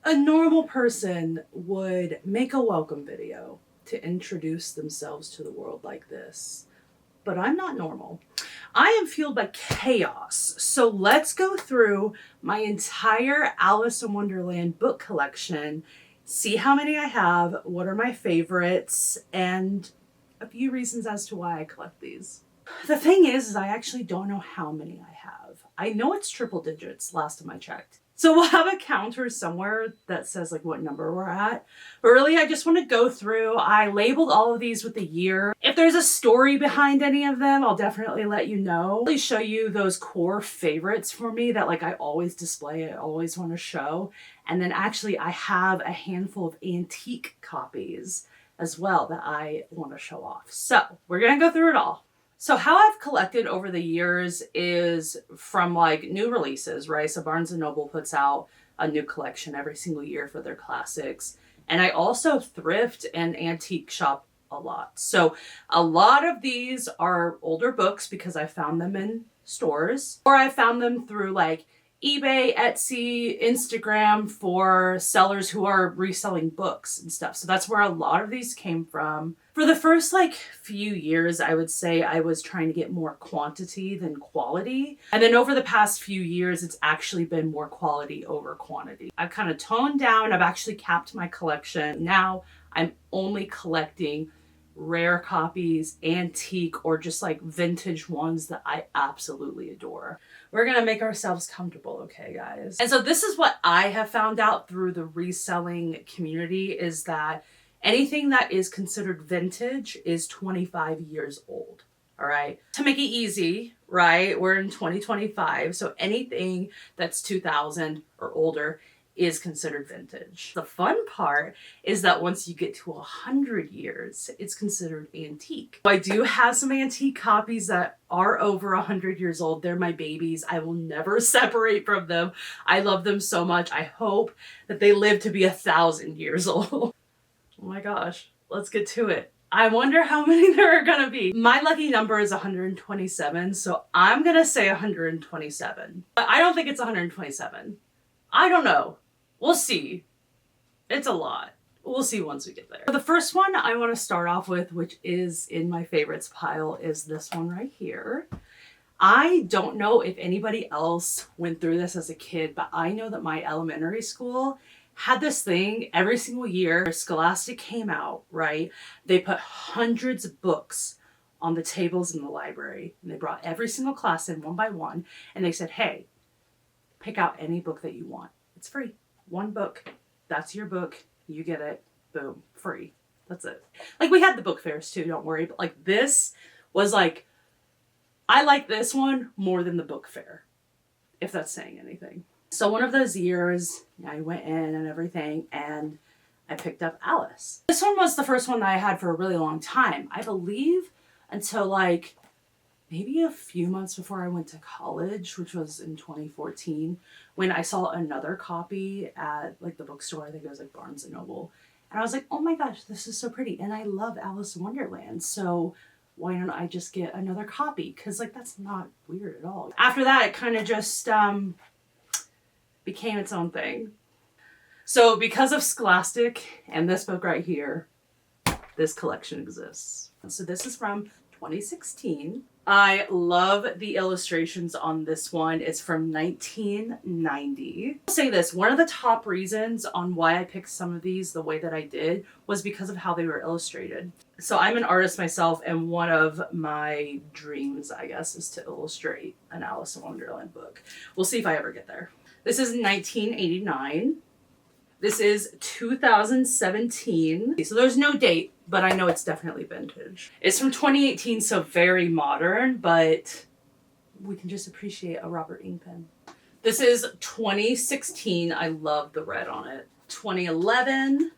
A normal person would make a welcome video to introduce themselves to the world like this. But I'm not normal. I am fueled by chaos. So let's go through my entire Alice in Wonderland book collection, see how many I have, what are my favorites, and a few reasons as to why I collect these. The thing is I actually don't know how many I have. I know it's triple digits last time I checked. So we'll have a counter somewhere that says like what number we're at. But really, I just want to go through. I labeled all of these with the year. If there's a story behind any of them, I'll definitely let you know. I'll really show you those core favorites for me that like I always display, I always want to show. And then actually I have a handful of antique copies as well that I want to show off. So we're going to go through it all. So how I've collected over the years is from like new releases, right? So Barnes & Noble puts out a new collection every single year for their classics. And I also thrift and antique shop a lot. So a lot of these are older books because I found them in stores, or I found them through like eBay, Etsy, Instagram for sellers who are reselling books and stuff. So that's where a lot of these came from. For the first like few years, I would say I was trying to get more quantity than quality. And then over the past few years, it's actually been more quality over quantity. I've kind of toned down. I've actually capped my collection. Now I'm only collecting rare copies, antique, or just like vintage ones that I absolutely adore. We're gonna make ourselves comfortable, okay, guys? And so this is what I have found out through the reselling community is that anything that is considered vintage is 25 years old, all right? To make it easy, right, we're in 2025, so anything that's 2000 or older is considered vintage. The fun part is that once you get to 100 years, it's considered antique. I do have some antique copies that are over 100 years old. They're my babies. I will never separate from them. I love them so much. I hope that they live to be 1,000 years old. Oh my gosh, let's get to it. I wonder how many there are gonna be. My lucky number is 127, so I'm gonna say 127. But I don't think it's 127. I don't know. We'll see. It's a lot. We'll see once we get there. The first one I want to start off with, which is in my favorites pile, is this one right here. I don't know if anybody else went through this as a kid, but I know that my elementary school had this thing every single year. Scholastic came out, right? They put hundreds of books on the tables in the library, and they brought every single class in one by one, and they said, hey, pick out any book that you want. It's free. One book. That's your book. You get it. Boom. Free. That's it. Like we had the book fairs too, don't worry. But like this was like, I like this one more than the book fair, if that's saying anything. So one of those years, I went in and everything, and I picked up Alice. This one was the first one that I had for a really long time. I believe until like maybe a few months before I went to college, which was in 2014, when I saw another copy at like the bookstore. I think it was like Barnes & Noble. And I was like, oh my gosh, this is so pretty. And I love Alice in Wonderland. So why don't I just get another copy? Because like, that's not weird at all. After that, it kind of just became its own thing. So because of Scholastic and this book right here, this collection exists. So this is from 2016. I love the illustrations on this one. It's from 1990. I'll say this, one of the top reasons on why I picked some of these the way that I did was because of how they were illustrated. So I'm an artist myself, and one of my dreams, I guess, is to illustrate an Alice in Wonderland book. We'll see if I ever get there. This is 1989. This is 2017. So there's no date, but I know it's definitely vintage. It's from 2018, so very modern, but we can just appreciate a Robert ink pen. This is 2016. I love the red on it. 2011,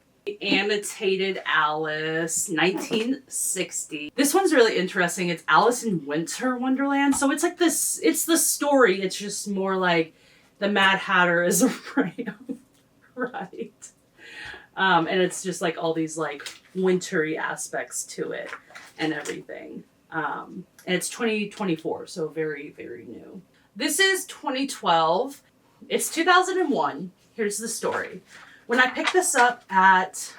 annotated Alice, 1960. This one's really interesting. It's Alice in Winter Wonderland. So it's like this, it's the story. It's just more like the Mad Hatter is a ram. Right. And it's just like all these like wintry aspects to it and everything. And it's 2024, so very, very new. This is 2012. It's 2001. Here's the story. When I picked this up at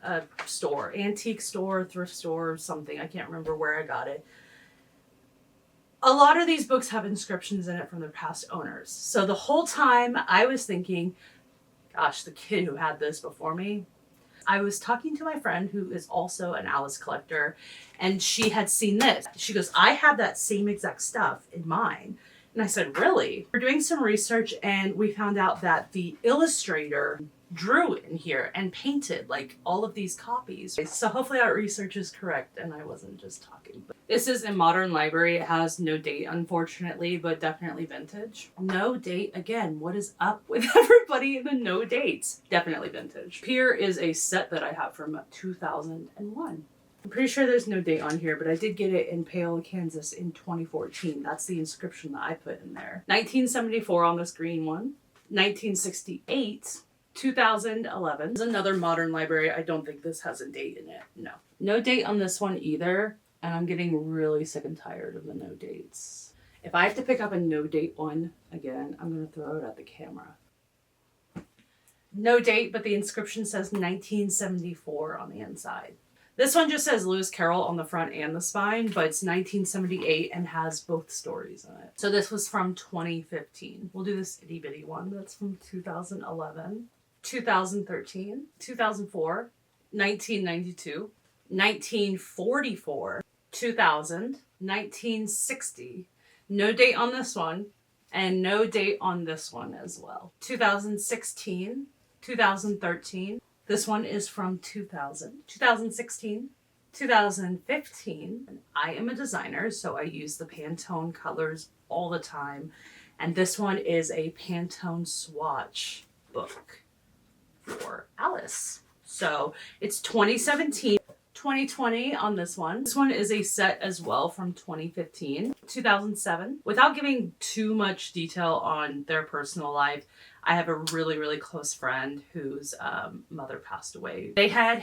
a store, antique store, thrift store, something, I can't remember where I got it. A lot of these books have inscriptions in it from their past owners. So the whole time I was thinking, gosh, the kid who had this before me. I was talking to my friend who is also an Alice collector, and she had seen this. She goes, I have that same exact stuff in mine. And I said, really? We're doing some research and we found out that the illustrator drew in here and painted like all of these copies. So hopefully our research is correct and I wasn't just talking. This is a modern library. It has no date, unfortunately, but definitely vintage. No date. Again, what is up with everybody in the no dates? Definitely vintage. Here is a set that I have from 2001. I'm pretty sure there's no date on here, but I did get it in Paola, Kansas in 2014. That's the inscription that I put in there. 1974 on this green one. 1968. 2011. This is another modern library. I don't think this has a date in it. No. No date on this one either. And I'm getting really sick and tired of the no dates. If I have to pick up a no date one again, I'm going to throw it at the camera. No date, but the inscription says 1974 on the inside. This one just says Lewis Carroll on the front and the spine, but it's 1978 and has both stories in it. So this was from 2015. We'll do this itty bitty one. That's from 2011, 2013, 2004, 1992, 1944, 2000, 1960. No date on this one, and no date on this one as well. 2016, 2013. This one is from 2000, 2016, 2015. And I am a designer, so I use the Pantone colors all the time. And this one is a Pantone swatch book for Alice. So it's 2017, 2020 on this one. This one is a set as well from 2015, 2007. Without giving too much detail on their personal life, I have a really, really close friend whose mother passed away. They had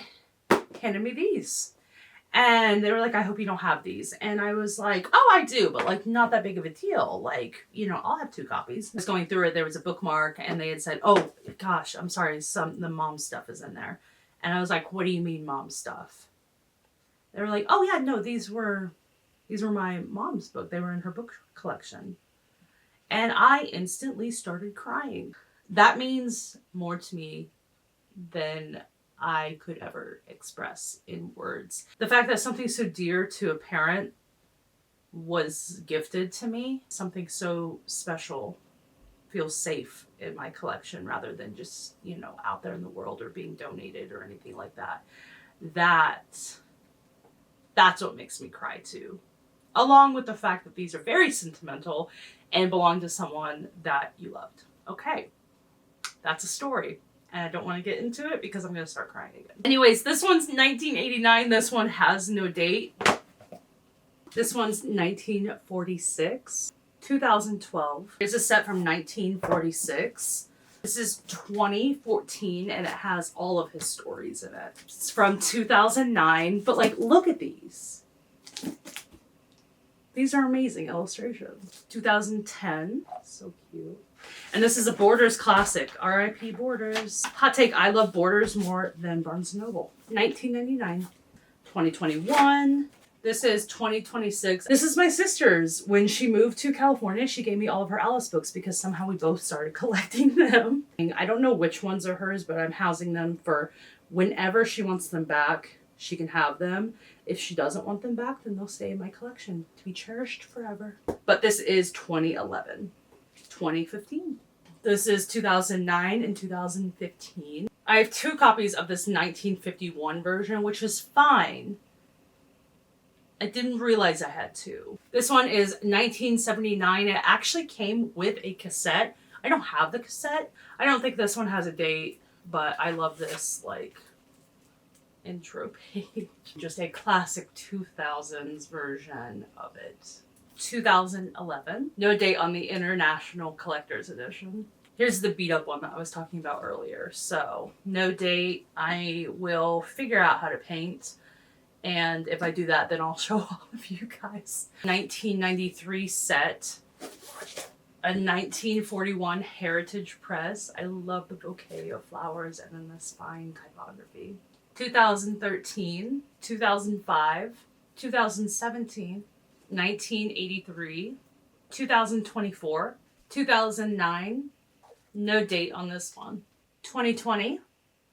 handed me these. And they were like, I hope you don't have these. And I was like, oh, I do, but like not that big of a deal. Like, you know, I'll have 2 copies. I was going through it. There was a bookmark and they had said, oh gosh, I'm sorry. The mom stuff is in there. And I was like, what do you mean mom stuff? They were like, oh yeah, no, these were my mom's book. They were in her book collection. And I instantly started crying. That means more to me than I could ever express in words. The fact that something so dear to a parent was gifted to me, something so special, feels safe in my collection rather than just, you know, out there in the world or being donated or anything like that. That's what makes me cry too. Along with the fact that these are very sentimental and belong to someone that you loved. Okay, that's a story. And I don't want to get into it because I'm going to start crying again. Anyways, this one's 1989. This one has no date. This one's 1946. 2012. Here's a set from 1946. This is 2014 and it has all of his stories in it. It's from 2009, but like, look at these. These are amazing illustrations. 2010, so cute. And this is a Borders classic, R.I.P. Borders. Hot take, I love Borders more than Barnes & Noble. 1999, 2021. This is 2026. This is my sister's. When she moved to California, she gave me all of her Alice books because somehow we both started collecting them. I don't know which ones are hers, but I'm housing them for whenever she wants them back, she can have them. If she doesn't want them back, then they'll stay in my collection to be cherished forever. But this is 2011. 2015. This is 2009 and 2015. I have 2 copies of this 1951 version, which is fine. I didn't realize I had 2. This one is 1979. It actually came with a cassette. I don't have the cassette. I don't think this one has a date, but I love this like intro page. Just a classic 2000s version of it. 2011. No date on the International Collector's Edition. Here's the beat up one that I was talking about earlier. So, no date. I will figure out how to paint. And if I do that, then I'll show all of you guys. 1993 set. A 1941 Heritage Press. I love the bouquet of flowers and then this fine typography. 2013, 2005, 2017, 1983, 2024, 2009, no date on this one, 2020,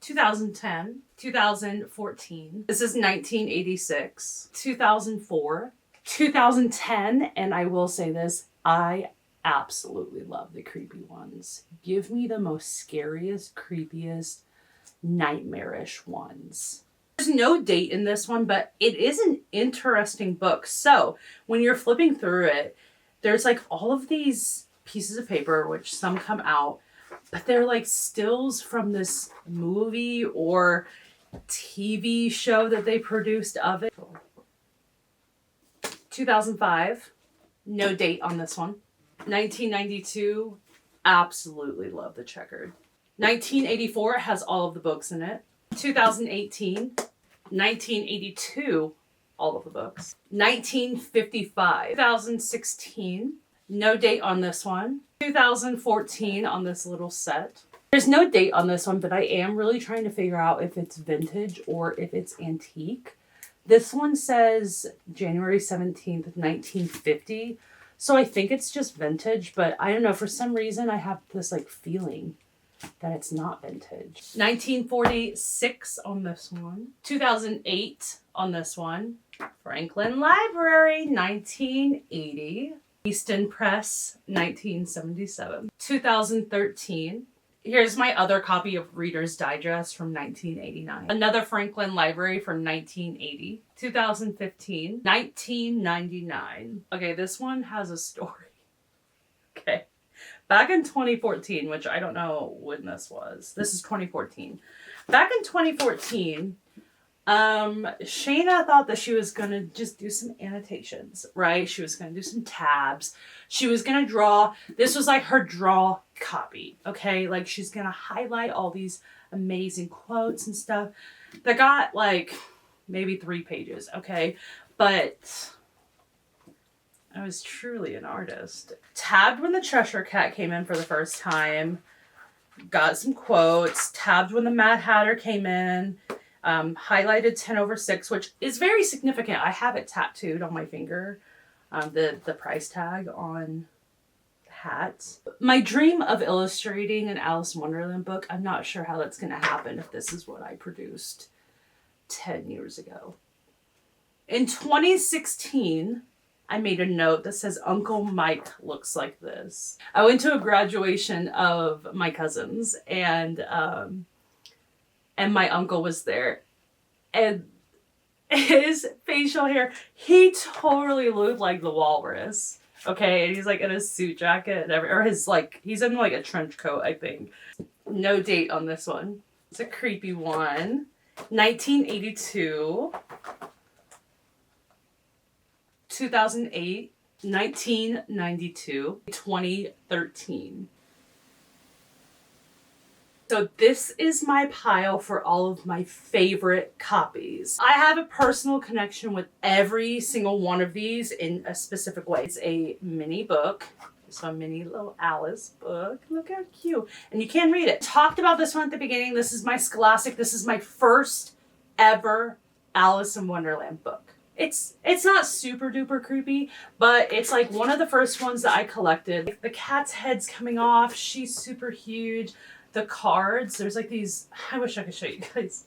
2010, 2014, this is 1986, 2004, 2010, and I will say this, I absolutely love the creepy ones. Give me the most scariest, creepiest, nightmarish ones. There's no date in this one, but it is an interesting book. So when you're flipping through it, there's like all of these pieces of paper, which some come out, but they're like stills from this movie or TV show that they produced of it. 2005, no date on this one. 1992, absolutely love the checkered. 1984 has all of the books in it. 2018, 1982, all of the books. 1955, 2016, no date on this one. 2014 on this little set. There's no date on this one, but I am really trying to figure out if it's vintage or if it's antique. This one says January 17th, 1950. So I think it's just vintage, but I don't know. For some reason, I have this like feeling that it's not vintage. 1946 on this one. 2008 on this one. Franklin Library, 1980. Easton Press, 1977. 2013. Here's my other copy of Reader's Digest from 1989. Another Franklin Library from 1980. 2015. 1999. Okay, this one has a story. Okay. Back in 2014, which I don't know when this was. This is 2014. Back in 2014, Shayna thought that she was going to just do some annotations, right? She was going to do some tabs. She was going to draw. This was like her draw copy, okay? Like she's going to highlight all these amazing quotes and stuff that got like maybe 3 pages, okay? But I was truly an artist. Tabbed when the Cheshire Cat came in for the first time. Got some quotes. Tabbed when the Mad Hatter came in. Highlighted 10/6, which is very significant. I have it tattooed on my finger. The price tag on the hat. My dream of illustrating an Alice in Wonderland book, I'm not sure how that's going to happen if this is what I produced 10 years ago. In 2016, I made a note that says, Uncle Mike looks like this. I went to a graduation of my cousins and my uncle was there. And his facial hair, he totally looked like the walrus. Okay, and he's like in a suit jacket and or his like, he's in like a trench coat, I think. No date on this one. It's a creepy one. 1982. 2008, 1992, 2013. So this is my pile for all of my favorite copies. I have a personal connection with every single one of these in a specific way. It's a mini book. So a mini little Alice book. Look how cute. And you can read it. Talked about this one at the beginning. This is my Scholastic. This is my first ever Alice in Wonderland book. It's not super duper creepy, but it's like one of the first ones that I collected. The cat's head's coming off. She's super huge. The cards, there's like these, I wish I could show you guys.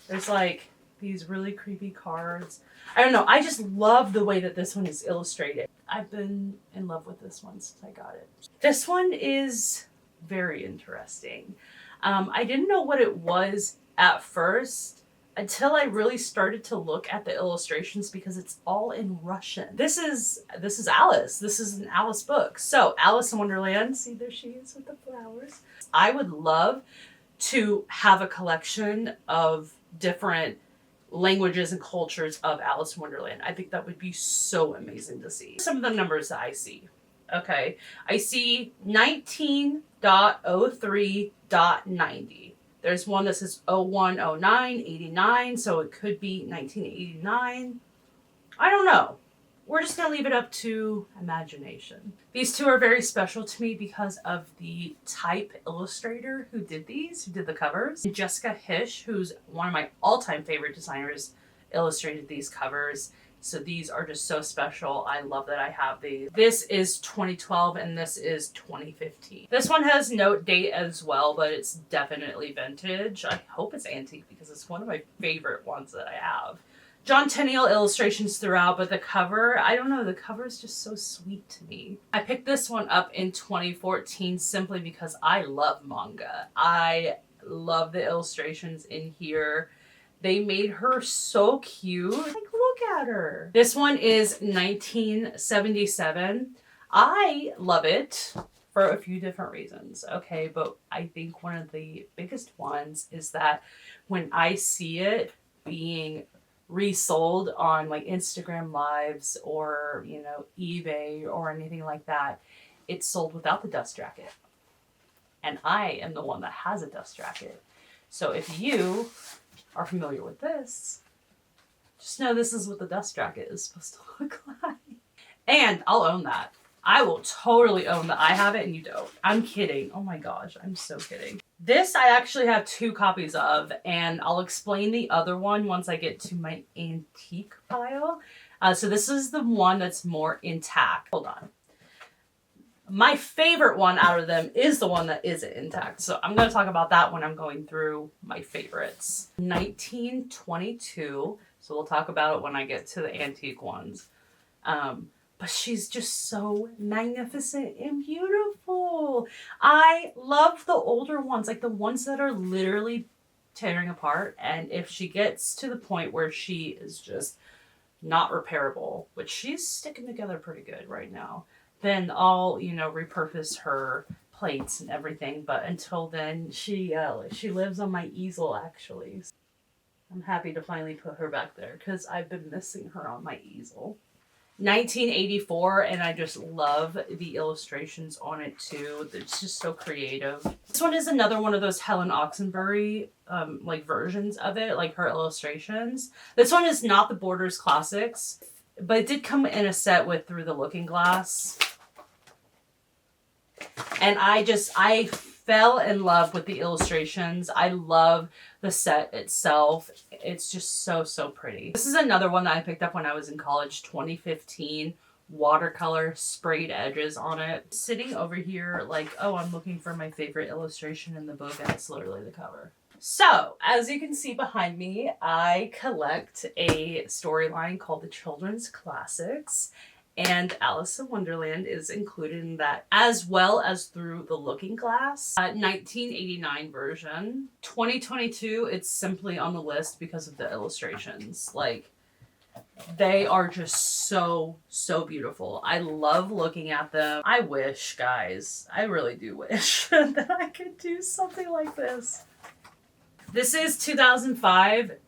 There's like these really creepy cards. I don't know. I just love the way that this one is illustrated. I've been in love with this one since I got it. This one is very interesting. I didn't know what it was at first until I really started to look at the illustrations because it's all in Russian. This is Alice. This is an Alice book. So Alice in Wonderland, see there she is with the flowers. I would love to have a collection of different languages and cultures of Alice in Wonderland. I think that would be so amazing to see. Some of the numbers that I see. Okay, I see 19.03.90. There's one that says 010989, so it could be 1989. I don't know. we're just going to leave it up to imagination. These two are very special to me because of the type illustrator who did these, who did the covers. Jessica Hish, who's one of my all-time favorite designers, illustrated these covers. So these are just so special. I love that I have these. This is 2012 and this is 2015. This one has note date as well, but it's definitely vintage. I hope it's antique because it's one of my favorite ones that I have. John Tenniel illustrations throughout, but the cover, I don't know, the cover is just so sweet to me. I picked this one up in 2014 simply because I love manga. I love the illustrations in here. They made her so cute. Like, look at her. This one is 1977. I love it for a few different reasons, okay? But I think one of the biggest ones is that when I see it being resold on like Instagram Lives or, you know, eBay or anything like that, it's sold without the dust jacket. And I am the one that has a dust jacket. So if you are familiar with this, just know this is what the dust jacket is supposed to look like. And I'll own that. I will totally own that I have it and you don't. I'm kidding. Oh my gosh, I'm so kidding. This I actually have 2 copies of, and I'll explain the other one once I get to my antique pile. So this is the one that's more intact. Hold on. My favorite one out of them is the one that isn't intact. So I'm going to talk about that when I'm going through my favorites. 1922. So we'll talk about it when I get to the antique ones. But she's just so magnificent and beautiful. I love the older ones, like the ones that are literally tearing apart. And if she gets to the point where she is just not repairable, which she's sticking together pretty good right now, then I'll, you know, repurpose her plates and everything. But until then, she lives on my easel, actually. I'm happy to finally put her back there because I've been missing her on my easel. 1984, and I just love the illustrations on it too. It's just so creative. This one is another one of those Helen Oxenbury like versions of it, like her illustrations. This one is not the Borders Classics, but it did come in a set with Through the Looking Glass. And I fell in love with the illustrations. I love the set itself. It's just so, so pretty. This is another one that I picked up when I was in college, 2015. Watercolor sprayed edges on it. Sitting over here like, oh, I'm looking for my favorite illustration in the book, and it's literally the cover. So, as you can see behind me, I collect a storyline called the Children's Classics. And Alice in Wonderland is included in that, as well as Through the Looking Glass. 1989 version. 2022, it's simply on the list because of the illustrations. Like, they are just so, so beautiful. I love looking at them. I wish, guys, I really do wish that I could do something like this. This is 2005.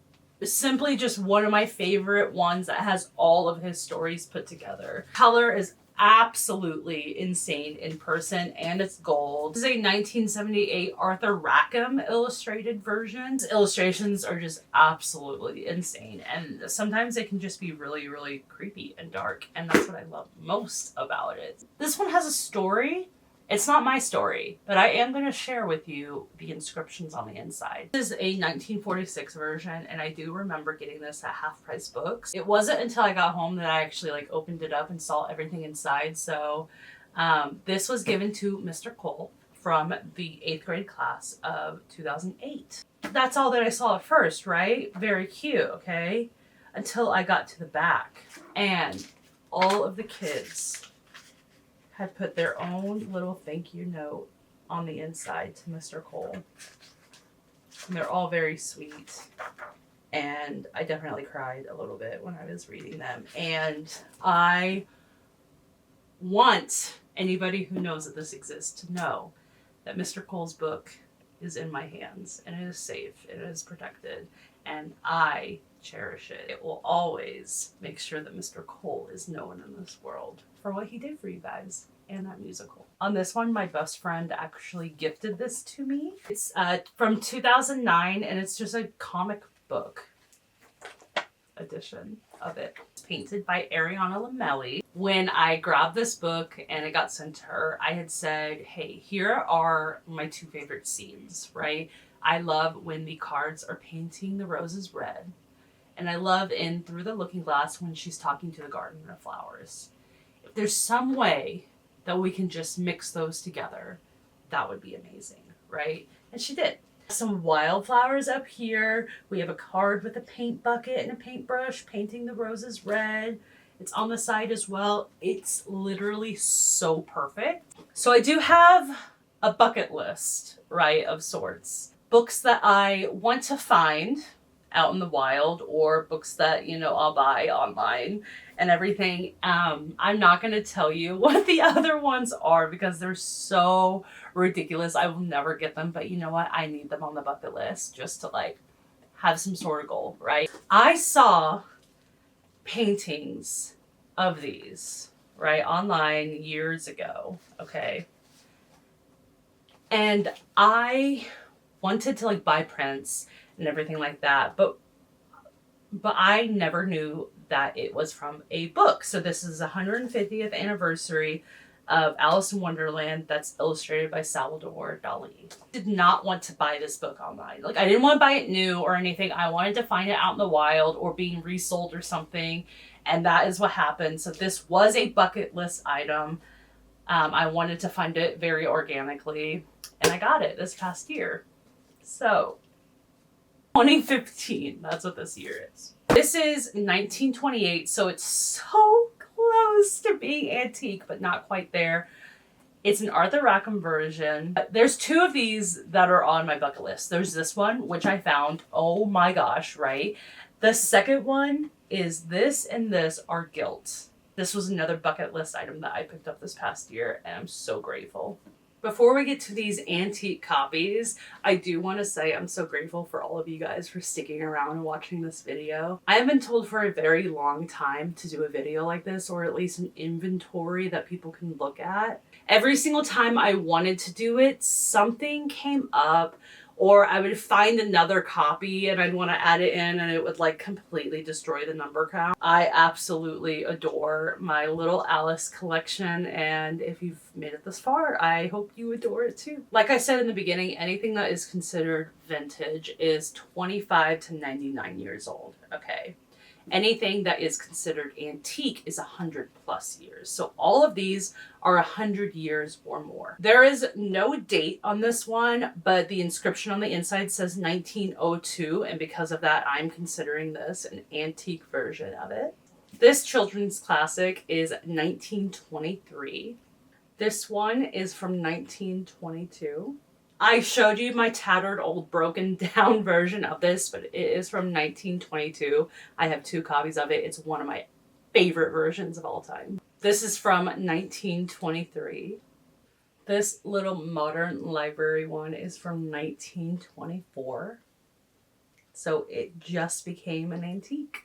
Simply just one of my favorite ones that has all of his stories put together. Color is absolutely insane in person, and it's gold. This is a 1978 Arthur Rackham illustrated version. His illustrations are just absolutely insane, and sometimes they can just be really, really creepy and dark, and that's what I love most about it. This one has a story. It's not my story, but I am going to share with you the inscriptions on the inside. This is a 1946 version, and I do remember getting this at Half Price Books. It wasn't until I got home that I actually like opened it up and saw everything inside. So this was given to Mr. Cole from the 8th grade class of 2008. That's all that I saw at first, right? Very cute, okay? Until I got to the back, and all of the kids had put their own little thank you note on the inside to Mr. Cole. And they're all very sweet. And I definitely cried a little bit when I was reading them. And I want anybody who knows that this exists to know that Mr. Cole's book is in my hands, and it is safe, it is protected, and I cherish it. It will always make sure that Mr. Cole is known in this world for what he did for you guys and that musical. On this one, my best friend actually gifted this to me. It's from 2009, and it's just a comic book. edition of it. It's painted by Ariana Lamelli. When I grabbed this book and it got sent to her, I had said, hey, here are my two favorite scenes, right? I love when the cards are painting the roses red. And I love in Through the Looking Glass when she's talking to the garden of flowers. If there's some way that we can just mix those together, that would be amazing, right? And she did. Some wildflowers up here. We have a card with a paint bucket and a paintbrush painting the roses red. It's on the side as well. It's literally so perfect. So I do have a bucket list, right, of sorts. Books that I want to find out in the wild, or books that, you know, I'll buy online and everything. I'm not going to tell you what the other ones are because they're so ridiculous. I will never get them, but you know what? I need them on the bucket list just to like have some sort of goal, right? I saw paintings of these, right, online years ago, okay? And I wanted to like buy prints and everything like that, but I never knew that it was from a book. So this is the 150th anniversary of Alice in Wonderland that's illustrated by Salvador Dali. Did not want to buy this book online. Like, I didn't want to buy it new or anything. I wanted to find it out in the wild or being resold or something, and that is what happened. So this was a bucket list item. I wanted to find it very organically, and I got it this past year. So 2015, that's what this year is. This is 1928, so it's so close to being antique, but not quite there. It's an Arthur Rackham version. There's two of these that are on my bucket list. There's this one, which I found. Oh my gosh, right? The second one is this, and this are gilt. This was another bucket list item that I picked up this past year, and I'm so grateful. Before we get to these antique copies, I do want to say I'm so grateful for all of you guys for sticking around and watching this video. I have been told for a very long time to do a video like this, or at least an inventory that people can look at. Every single time I wanted to do it, something came up, or I would find another copy and I'd want to add it in and it would like completely destroy the number count. I absolutely adore my little Alice collection, and if you've made it this far, I hope you adore it too. Like I said in the beginning, anything that is considered vintage is 25 to 99 years old, okay? Anything that is considered antique is 100 plus years. So all of these are 100 years or more. There is no date on this one, but the inscription on the inside says 1902, and because of that, I'm considering this an antique version of it. This children's classic is 1923. This one is from 1922. I showed you my tattered old broken down version of this, but it is from 1922. I have two copies of it. It's one of my favorite versions of all time. This is from 1923. This little modern library one is from 1924. So it just became an antique.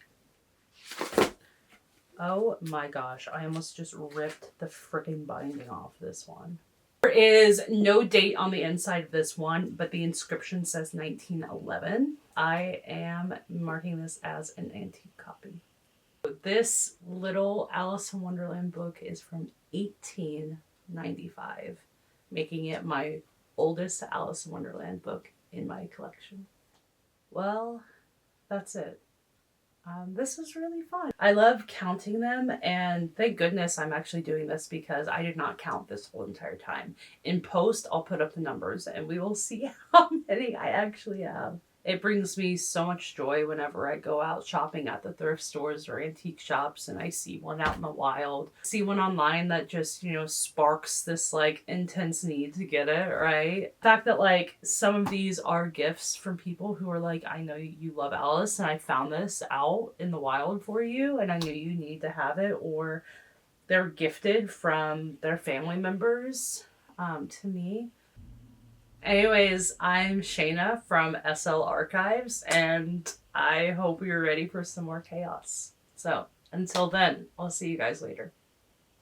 Oh my gosh, I almost just ripped the freaking binding off this one. There is no date on the inside of this one, but the inscription says 1911. I am marking this as an antique copy. This little Alice in Wonderland book is from 1895, making it my oldest Alice in Wonderland book in my collection. Well, that's it. This was really fun. I love counting them, and thank goodness I'm actually doing this because I did not count this whole entire time. In post, I'll put up the numbers and we will see how many I actually have. It brings me so much joy whenever I go out shopping at the thrift stores or antique shops and I see one out in the wild. See one online that just, you know, sparks this like intense need to get it, right? The fact that like some of these are gifts from people who are like, I know you love Alice and I found this out in the wild for you and I knew you need to have it, or they're gifted from their family members to me. Anyways, I'm Shayna from SL Archives, and I hope you're ready for some more chaos. So, until then, I'll see you guys later.